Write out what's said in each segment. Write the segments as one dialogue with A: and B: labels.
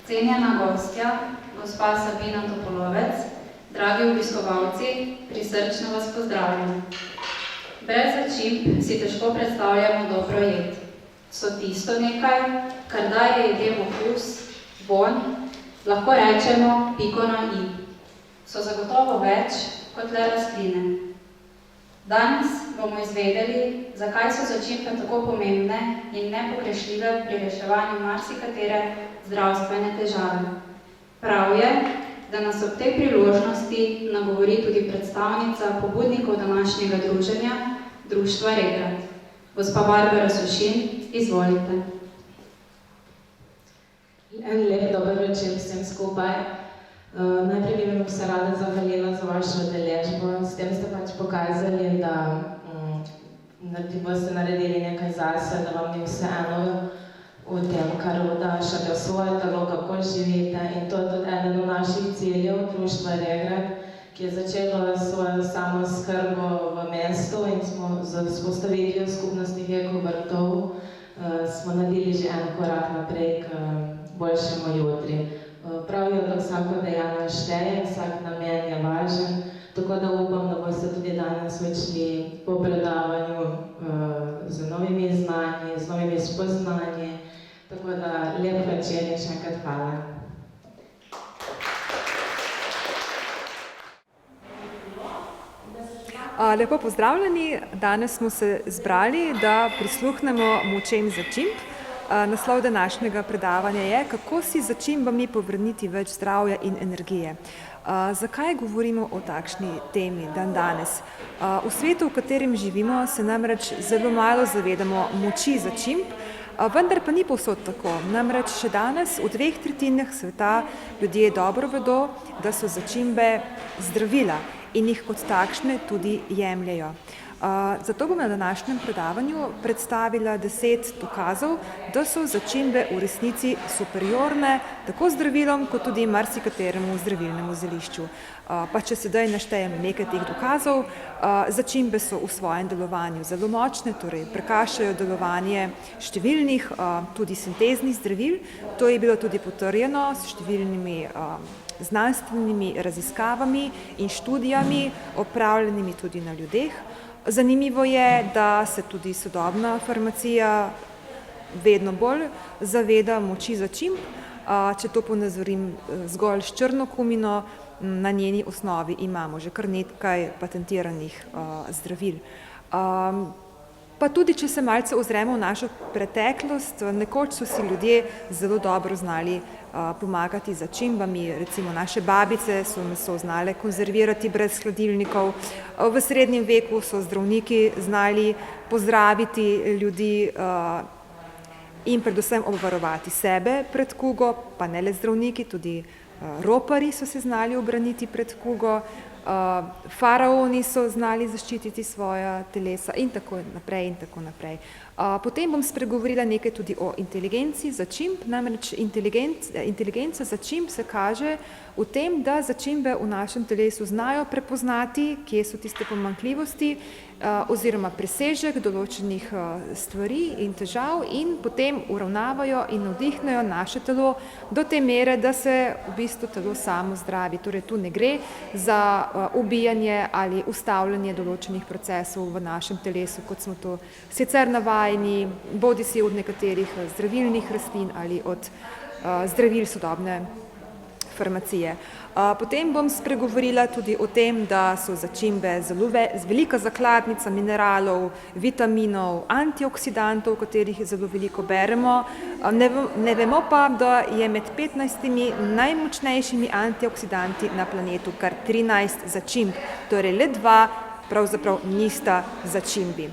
A: Cenjena gostja, gospa Sabina Topolovec, dragi obiskovalci, prisrčno vas pozdravljam. Brez začimb si težko predstavljamo dobro jed. So tisto nekaj, kar daje jedem okus, vonj, lahko rečemo piko na i. So zagotovo več kot le rastline. Danes bomo izvedeli, zakaj so začimbe tako pomembne in nepogrešljive pri reševanju marsikatere zdravstvene težave. Prav je, da nas ob tej priložnosti nagovori tudi predstavnica pobudnikov današnjega druženja, Društva Regrat. Gospa Barbara Sušin, izvolite.
B: En lep dober večer vsem skupaj. Najprej bi vam se rada zahvalila za vašo udeležbo. S tem ste pač pokazali, da boste naredili nekaj zase, da vam je vseeno v tem, kar vdašate v svoje telo, kako živite. In to je tudi eden od naših ciljev Društva Regrat, ki je začelo svojo samoskrbo v mestu in smo z vzpostavitvijo skupnostnih ekovrtov smo naredili že en korak naprej k boljšemu jutri. Pravijo, da vsako dejanje šteje, vsak namen je važen, tako da upam, da boste tudi danes odšli po predavanju z novimi znanji, z novimi spoznanji. Tako da lep večer in še enkrat hvala.
C: Lepo pozdravljeni. Danes smo se zbrali, da prisluhnemo močem začimb. Naslov današnjega predavanja je, kako si začimbami povrniti več zdravja in energije. Zakaj govorimo o takšni temi danes? V svetu, v katerem živimo, se namreč zelo malo zavedamo moči začimb, vendar pa ni povsod tako. Namreč še danes v 2/3 sveta ljudje dobro vedo, da so začimbe zdravila in jih kot takšne tudi jemljejo. Zato bom na današnjem predavanju predstavila 10 dokazov, da so začimbe v resnici superiorne tako zdravilom, kot tudi marsikateremu zdravilnemu zelišču. Pa če sedaj naštejem nekaj teh dokazov, začimbe so v svojem delovanju zelo močne, torej prekašajo delovanje številnih, tudi sinteznih zdravil. To je bilo tudi potrjeno s številnimi znanstvenimi raziskavami in študijami, opravljenimi tudi na ljudeh. Zanimivo je, da se tudi sodobna farmacija vedno bolj zaveda moči začimb. Če to ponazorim zgolj s črno kumino, na njeni osnovi imamo že kar nekaj patentiranih zdravil. Pa tudi, če se malce ozremo v našo preteklost, nekoč so si ljudje zelo dobro znali pomagati z začimbami. Recimo naše babice so meso znale konzervirati brez hladilnikov. V srednjem veku so zdravniki znali pozdraviti ljudi in predvsem obvarovati sebe pred kugo, pa ne le zdravniki, tudi roparji so se znali obraniti pred kugo. Faraoni so znali zaščititi svoja telesa in tako naprej in tako naprej. Potem bom spregovorila nekaj tudi o inteligenci začimb. Namreč inteligenca začimb se kaže v tem, da začimbe v našem telesu znajo prepoznati, kje so tiste pomanjkljivosti oziroma presežek določenih stvari in težav in potem uravnavajo in navdihnejo naše telo do te mere, da se v bistvu telo samo zdravi. Torej tu ne gre za ubijanje ali ustavljanje določenih procesov v našem telesu, kot smo to sicer navajeni, bodisi od nekaterih zdravilnih rastlin ali od zdravil sodobne farmacije. Potem bom spregovorila tudi o tem, da so začimbe zelo velika zakladnica mineralov, vitaminov, antioksidantov, o katerih zelo veliko beremo. Ne vemo pa, da je med 15 najmočnejšimi antioksidanti na planetu kar 13 začimb, torej le 2 pravzaprav nista začimbi.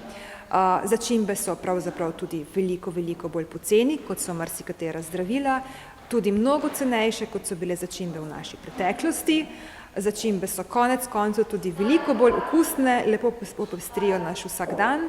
C: Začimbe so pravzaprav tudi veliko bolj poceni, kot so marsikatera zdravila, tudi mnogo cenejše, kot so bile začimbe v naši preteklosti. Začimbe so konec koncev tudi veliko bolj okusne, lepo popestrijo naš vsakdan.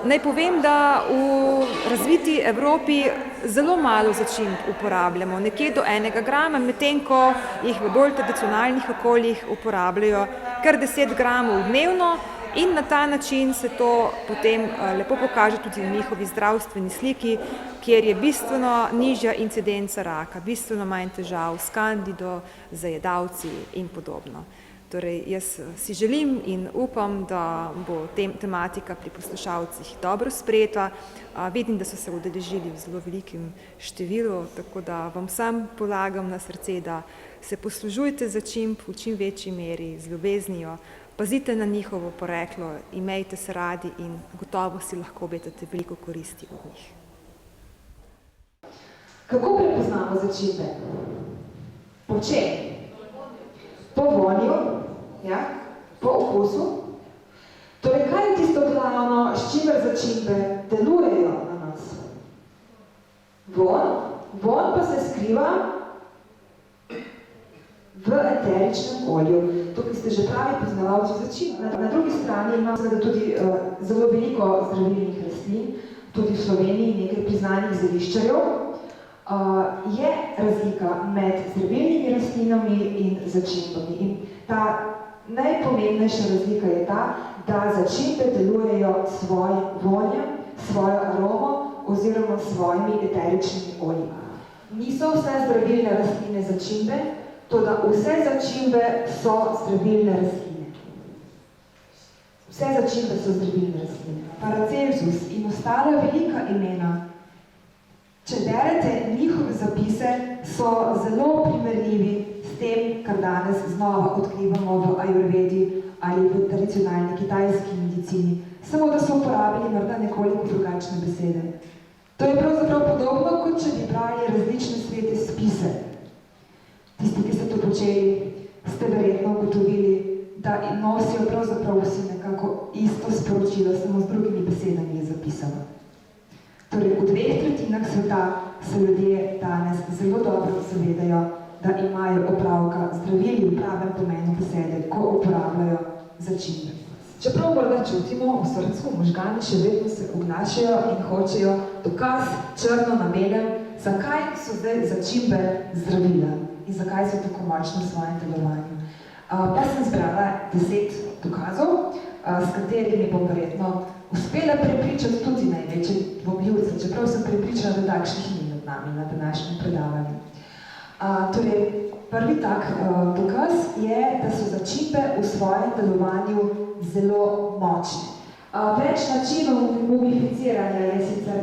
C: Naj povem, da v razviti Evropi zelo malo začimb uporabljamo, nekje do 1 grama, medtem ko jih v bolj tradicionalnih okoljih uporabljajo kar 10 gramov dnevno In na ta način se to potem lepo pokaže tudi v njihovi zdravstveni sliki, kjer je bistveno nižja incidenca raka, bistveno manj težav s kandido, zajedavci in podobno. Torej, jaz si želim in upam, da bo tematika pri poslušalcih dobro sprejeta. Vidim, da so se udeležili v zelo velikem številu, tako da vam sam polagam na srce, da se poslužujte začimb v čim večji meri z ljubeznijo, pazite na njihovo poreklo, imejte se radi in gotovo si lahko obetate veliko koristi od njih.
D: Kako prepoznamo začimbe? Po čem? Po vonju, ja? Po okusu. Torej, kaj je tisto glavno, s čimer začimbe delujejo na nas? Von pa se skriva v eteričnem olju. Tukaj ste že pravi poznavalci začimb. Na drugi strani imam tudi zelo veliko zdravilnih rastlin, tudi v Sloveniji nekaj priznanih zeliščarjev. Je razlika med zdravilnimi rastlinami in začimbami. In ta najpomembnejša razlika je ta, da začimbe delujejo s svojim vonjem, svojo aromo oziroma s svojimi eteričnimi olji. Niso vse zdravilne rastline začimbe, toda vse začimbe so zdravilne rastline. Vse začimbe so zdravilne rastline. Paracelsus in ostala velika imena, če berete njihove zapise, so zelo primerljivi s tem, kar danes znova odkrivamo v ajurvedi ali v tradicionalni kitajski medicini, samo da so uporabili morda nekoliko drugačne besede. To je pravzaprav podobno, kot če bi brali različne svete spise. Tisti, ki ste to počeli, ste verjetno ugotovili, da nosijo pravzaprav vsi nekako isto sporočilo, samo z drugimi besedami je zapisano. Torej, v 2/3 sveta se ljudje danes zelo dobro zavedajo, da imajo opravka zdravili v pravem pomenu besede, ko uporabljajo začimbe. Čeprav morda čutimo v srcu, možgani še vedno se oglašajo in hočejo dokaz črno na belem, zakaj so zdaj začimbe zdravila in zakaj so tako močne v svojem delovanju. Pa sem zbrala 10 dokazov, s katerimi bom verjetno uspela prepričati tudi največje dvomljivce, čeprav sem prepričana, da takšnih ni med nami na današnjem predavanju. Torej, prvi tak dokaz je, da so začimbe v svojem delovanju zelo močne. Več načinov mumificiranja je sicer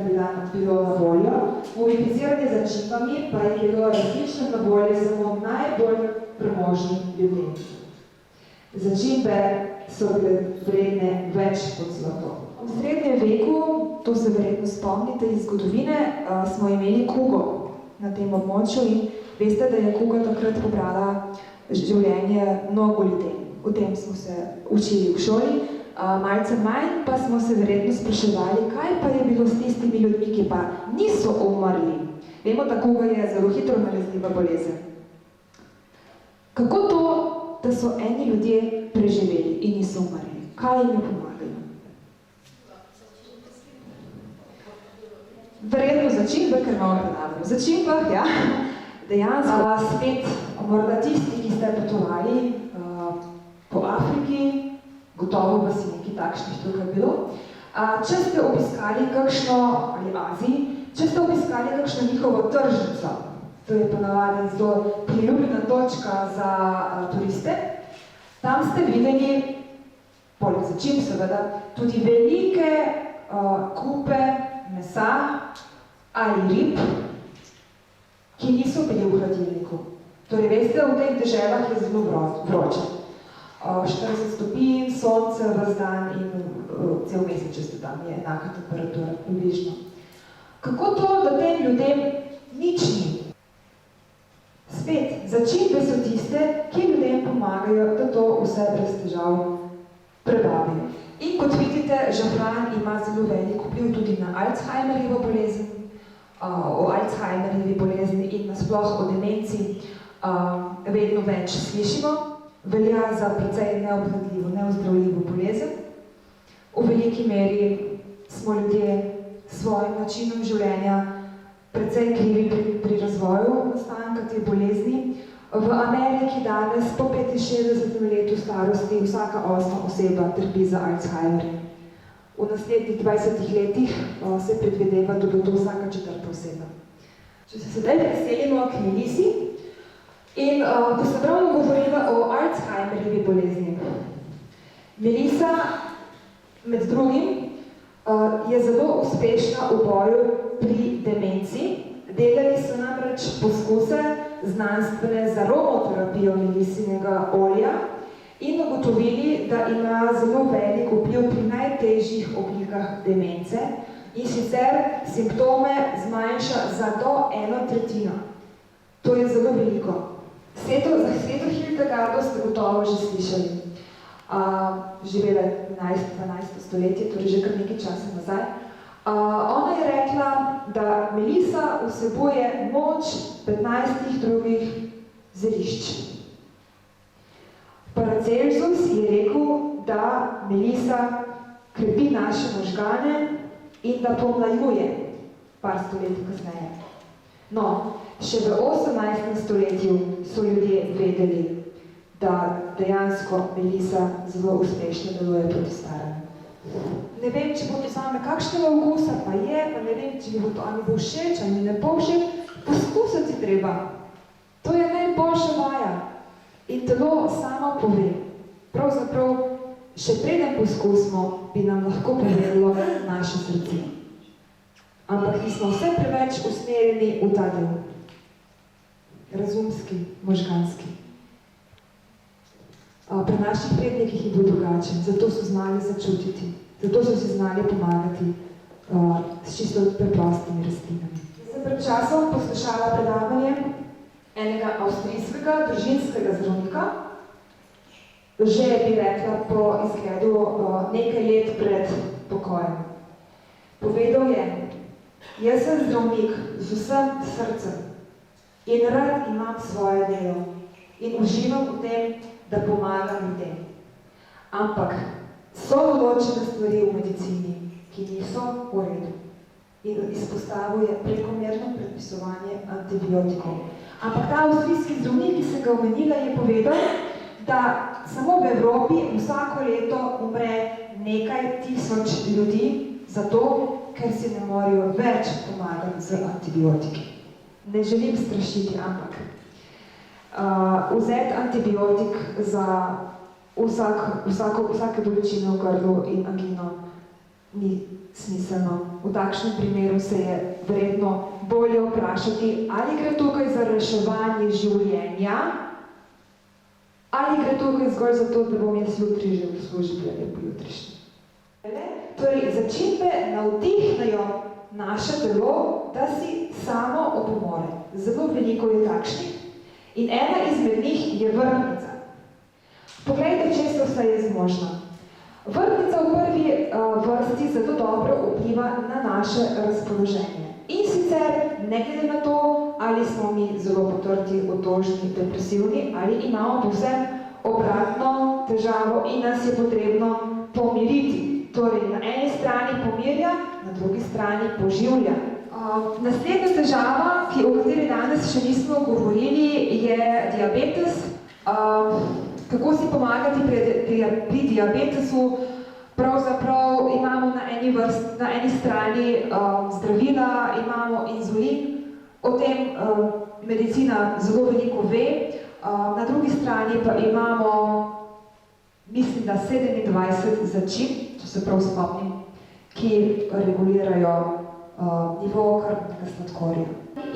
D: bilo na voljo. Mumificiranje začimbami pa je bilo različno na voljo samo najbolj premožnim ljudem. Začimbe so bile vredne več kot zlato. V srednjem veku, to se verjetno spomnite iz zgodovine, smo imeli kugo na tem območju in veste, da je kuga takrat pobrala življenje mnogo ljudi. O tem smo se učili v šoli, malce manj pa smo se verjetno spraševali, kaj pa je bilo s tistimi ljudmi, ki pa niso umrli. Vemo, da kuga je zelo hitro nalezljiva bolezen. Kako to, da so eni ljudje preživeli in niso umrli? Kaj jim je pomagalo? Verjetno začimbe, ker imamo predavanje. V začimbah, ja, dejansko spet morda tisti, ki ste potovali po Afriki, gotovo vas je nekaj takšnih tukaj bilo. Če ste obiskali kakšno, ali Aziji, če ste obiskali kakšno njihovo tržnico, to je ponavadi zelo priljubljena točka za turiste, tam ste videli, poleg začimb seveda, tudi velike kupe mesa ali rib, ki niso bili v hladilniku. Torej, veste, v teh deželah je zelo vroče. 40 stopinj, sonce ves dan in cel mesec, če ste tam, je enaka temperatura, približno. Kako to, da tem ljudem nič ni? Spet, začimbe so tiste, ki ljudem pomagajo, da to vse brez težav prebavijo. In kot vidite, žafran ima zelo velik vpliv tudi na Alzheimerjevo bolezen, o Alzheimerjevi bolezni in nasploh o demenci vedno več slišimo. Velja za precej neobvladljivo, neozdravljivo bolezen. V veliki meri smo ljudje s svojim načinom življenja precej krivi pri razvoju nastanka te bolezni. V Ameriki danes po 65. letu starosti vsaka 8. oseba trpi za Alzheimerjem. V naslednjih 20 letih se predvideva, da bo to vsaka 4. oseba. Če se sedaj preselimo k Melisi in ko se pravno govorimo o Alzheimerjevi bolezni. Melisa med drugim je zelo uspešna v boju pri demenci. Delali so namreč poskuse znanstvene za aromoterapijo melisinega olja in ugotovili, da ima zelo velik vpliv pri najtežjih oblikah demence in sicer simptome zmanjša za do 1/3. To je zelo veliko. Za Sveto Hildegardo ste gotovo že slišali. Živela je 12. stoletje, torej že kar nekaj časa nazaj. Ona je rekla, da melisa vsebuje moč 15 drugih zelišč. Paracelsus je rekel, da melisa krepi naše možgane in da pomlajuje par stoletij kasneje. No, še v 18. stoletju so ljudje vedeli, da dejansko melisa zelo uspešno deluje proti staranju. Ne vem, če bo to zame kakšnega okusa, pa je, pa ne vem, če mi bo to ali bo všeč, ali mi ne bo všeč, poskusiti treba. To je najboljša vaja. In telo samo pove. Pravzaprav, še preden poskusimo, bi nam lahko povedalo naše srce. Ampak mi smo vse preveč usmerjeni v ta del. Razumski, možganski. Pri naših prednikih je bilo drugače, zato so znali začutiti, zato so si znali pomagati s čisto preprostimi rastlinami. Sem pred časom poslušala predavanje enega avstrijskega družinskega zdravnika, že bi rekla po izgledu nekaj let pred pokojem. Povedal je, jaz sem zdravnik z vsem srcem in rad imam svoje delo in uživam v tem, da pomagam ljudem. Ampak so določene stvari v medicini, ki niso v redu. In izpostavil je prekomerno predpisovanje antibiotikov. Ampak ta avstrijski zdravnik, ki sem ga omenila, je povedal, da samo v Evropi vsako leto umre nekaj tisoč ljudi, zato, ker si ne morejo več pomagati z antibiotiki. Ne želim strašiti, ampak vzeti antibiotik za vsake bolečine v grlu in angino ni smiselno. V takšnem primeru se je verjetno bolje vprašati, ali gre tukaj za reševanje življenja, ali gre tukaj zgolj za to, da bom jaz jutri že v službi ali pojutrišnji. Torej, začimbe navdihnejo naše telo, da si samo opomore. Zelo veliko je takšnih. In ena izmed njih je vrtnica. Poglejte, često vse je zmožna. Vrtnica v prvi vrsti zelo dobro vpliva na naše razpoloženje. In sicer, ne glede na to, ali smo mi zelo potrti, otožni, depresivni, ali imamo povsem obratno težavo in nas je potrebno pomiriti. Torej, na eni strani pomirja, na drugi strani poživlja. Naslednja težava, o kateri danes še nismo govorili, je diabetes. Kako si pomagati pri diabetesu? Pravzaprav imamo na eni strani zdravila, imamo inzulin, o tem medicina zelo veliko ve, na drugi strani pa imamo, mislim, da 27 začimb, če se prav spomnim, ki regulirajo nivo krvnega sladkorja.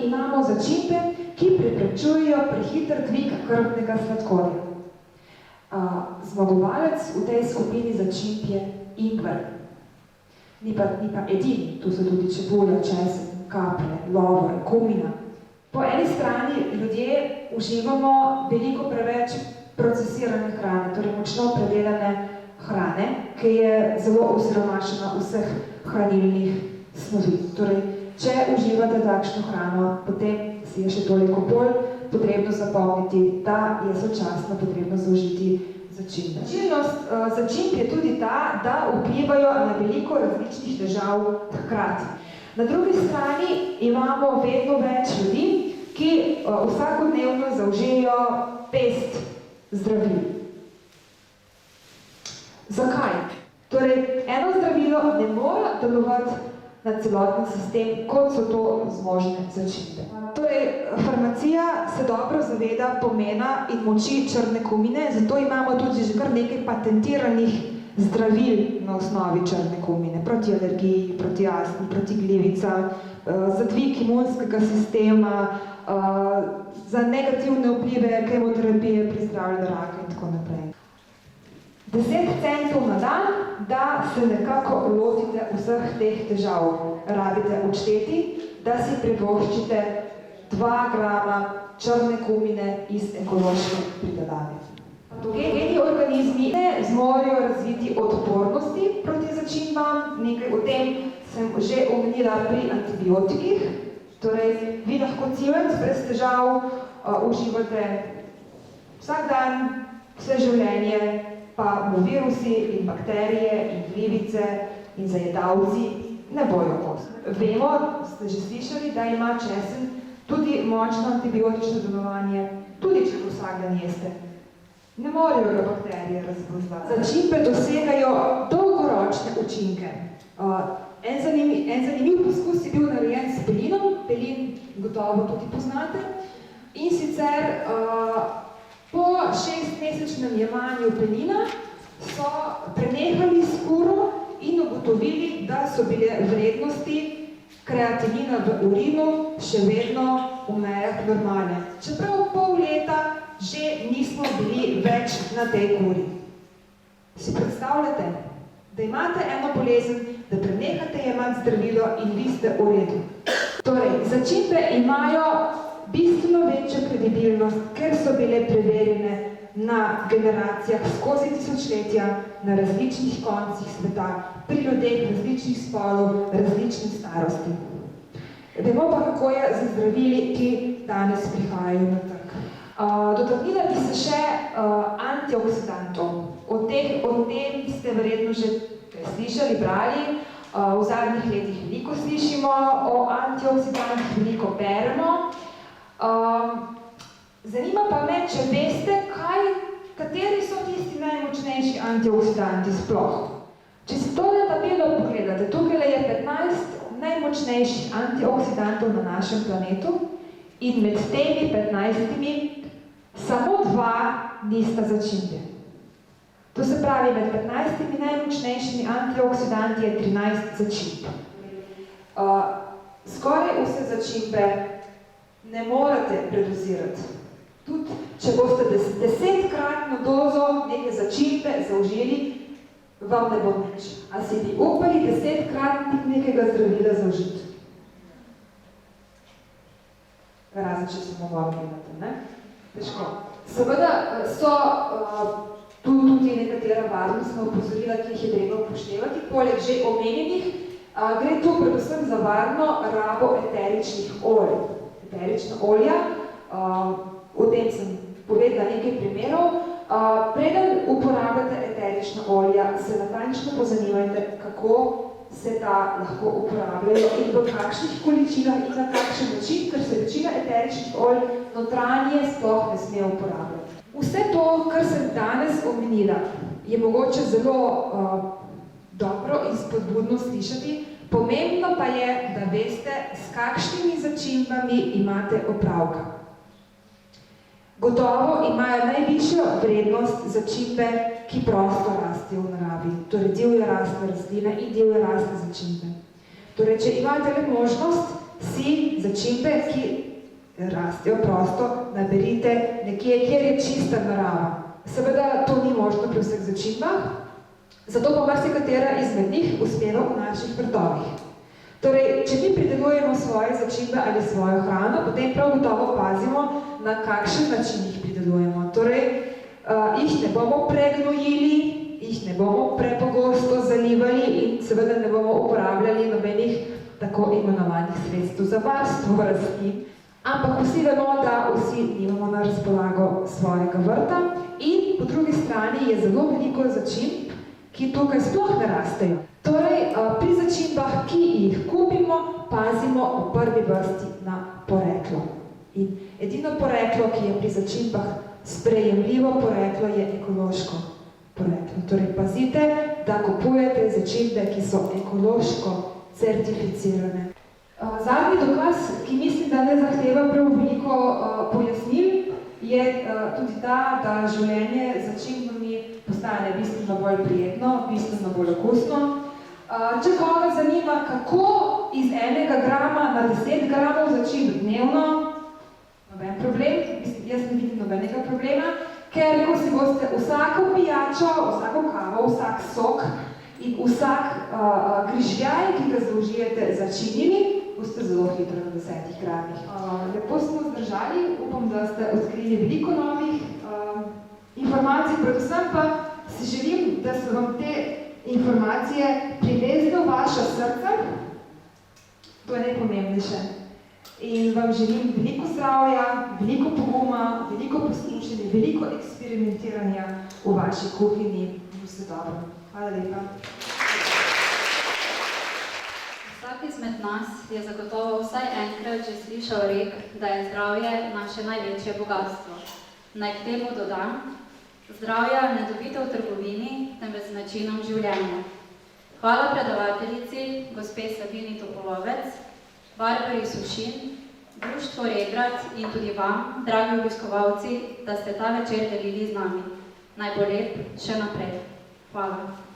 D: Imamo začimbe, ki preprečujejo prehiter dvig krvnega sladkorja. Zmagovalec v tej skupini začimb je ingver. Ni pa edini, tu so tudi čebula, česen, kaplje, lovor, kumina. Po eni strani ljudje uživamo veliko preveč procesirane hrane, torej močno predelane hrane, ki je zelo osiromašena vseh hranilnih snovi. Torej, če uživate takšno hrano, potem si je še toliko bolj potrebno zapomniti, da je sočasno potrebno zaužiti začimbe. Značilnost začimb je tudi ta, da vplivajo na veliko različnih težav hkrati. Na drugi strani imamo vedno več ljudi, ki vsakodnevno zaužijejo pest zdravil. Zakaj? Torej, eno zdravilo ne mora delovati na celoten sistem, kot so to zmožne začimbe. Torej, farmacija se dobro zaveda pomena in moči črne kumine, zato imamo tudi že kar nekaj patentiranih zdravil na osnovi črne kumine, proti alergiji, proti astmi, proti glivicam, za dvig imunskega sistema, za negativne vplive kemoterapije pri zdravljenju raka in tako naprej. 10 centov na dan, da se nekako lotite vseh teh težav. Rabite odšteti, da si privoščite 2 grama črne kumine iz ekološke pridelave. Patogeni organizmi ne zmorejo razviti odpornosti proti začimbam, nekaj o tem sem že omenila pri antibiotikih. Torej, vi lahko cimet brez težav uživate vsak dan, vse življenje, pa mu virusi in bakterije in glivice in zajedavci ne bojo kos. Vemo, ste že slišali, da ima česen tudi močno antibiotično delovanje, tudi če vsak dan jeste. Ne morejo ga bakterije razvozlati. Začimbe dosegajo dolgoročne učinke. En zanimiv poskus je bil narejen s pelinom, pelin gotovo tudi poznate, in sicer po 6-mesečnem jemanju pelina so prenehali s kuro in ugotovili, da so bile vrednosti kreatinina v urinu še vedno v mejah normale. Čeprav pol leta že nismo bili več na tej kuri. Si predstavljate, da imate eno bolezen, da prenehate jemati zdravilo in vi ste v redu. Torej, začimbe imajo bistveno večjo kredibilnost, ker so bile preverjene na generacijah skozi tisočletja, na različnih koncih sveta, pri ljudeh različnih spolov, različnih starosti. Vemo pa, kako je z zdravili, ki danes prihajajo na trg. Dotaknila bi se še antioksidantov. O tem ste verjetno že slišali, brali. V zadnjih letih veliko slišimo o antioksidantih, veliko beremo. Zanima pa me, če veste, kateri so tisti najmočnejši antioksidanti sploh. Če si tole tabelo pogledate, tukaj je 15 najmočnejših antioksidantov na našem planetu in med temi 15 samo 2 nista začimbe. To se pravi, med 15 najmočnejšimi antioksidanti je 13 začimb. Skoraj vse začimbe ne morate predozirati. Tudi, če boste 10-kratno dozo neke začimbe zaužili, vam ne bo nič. A si bi upali 10-kratnik nekega zdravila zaužiti? Razen, če se bomo gledati, ne? Težko. Seveda so tudi nekatera varnostna opozorila, ki jih je treba upoštevati. Poleg že omenjenih, gre tu predvsem za varno rabo eteričnih olj. Eterična olja, o tem sem povedala nekaj primerov. Preden uporabljate eterična olja, se natančno pozanimajte, kako se ta lahko uporabljajo in v kakšnih količinah in na kakšen način, ker se večina eteričnih olj notranje sploh ne sme uporabljati. Vse to, kar sem danes omenila, je mogoče zelo dobro in spodbudno slišati, pomembno pa je, da veste, s kakšnimi začimbami imate opravka. Gotovo imajo najvišjo vrednost začimbe, ki prosto rastejo v naravi, torej divje rastle rastline in divje rastle začimbe. Torej, če imate le možnost, si začimbe, ki rastejo prosto, naberite nekje, kjer je čista narava. Seveda to ni možno pri vseh začimbah, zato pa marsikatera izmed njih uspeva v naših vrtovih. Torej, če mi pridelujemo svoje začimbe ali svojo hrano, potem prav gotovo pazimo, na kakšen način jih pridelujemo. Torej, jih ne bomo pregnojili, jih ne bomo prepogosto zalivali in seveda ne bomo uporabljali nobenih tako imenovanih sredstev za varstvo rastlin. Ampak vsi vemo, da vsi nimamo na razpolago svojega vrta in po drugi strani je zelo veliko začimb, ki tukaj sploh ne rastejo. Torej, pri začimbah, ki jih kupimo, pazimo v prvi vrsti na poreklo. In Edino poreklo, ki je pri začimbah sprejemljivo poreklo, je ekološko poreklo. Torej, pazite, da kupujete začimbe, ki so ekološko certificirane. Zadnji dokaz, ki mislim, da ne zahteva prav veliko pojasnil, je tudi ta, da življenje z začimbami postane bistveno bolj prijetno, bistveno bolj okusno. Če koga zanima, kako iz 1 grama na 10 gramov začimb dnevno, noben problem, jaz ne vidim nobenega problema, ker ko si boste vsako pijačo, vsako kavo, vsak sok in vsak grižljaj, ki ga zaužijete, začinili, boste zelo hitro na 10 gramih. Lepo smo zdržali, upam, da ste odkrili veliko novih informacij, predvsem pa si želim, da so vam te informacije privezne v vaša srca, to je najpomembnejše. In vam želim veliko zdravja, veliko poguma, veliko poslušanja, veliko eksperimentiranja v vaši kuhinji. Vse dobro. Hvala lepa.
A: Vsak izmed nas je zagotovo vsaj enkrat že slišal rek, da je zdravje naše največje bogatstvo. Naj k temu dodam, zdravja ne dobite v trgovini, temveč z načinom življenja. Hvala predavateljici, gospe Sabini Topolovec, Barbari Sušin, Društvo Regrad in tudi vam, dragi obiskovalci, da ste ta večer delili z nami. Naj bo lep še naprej. Hvala.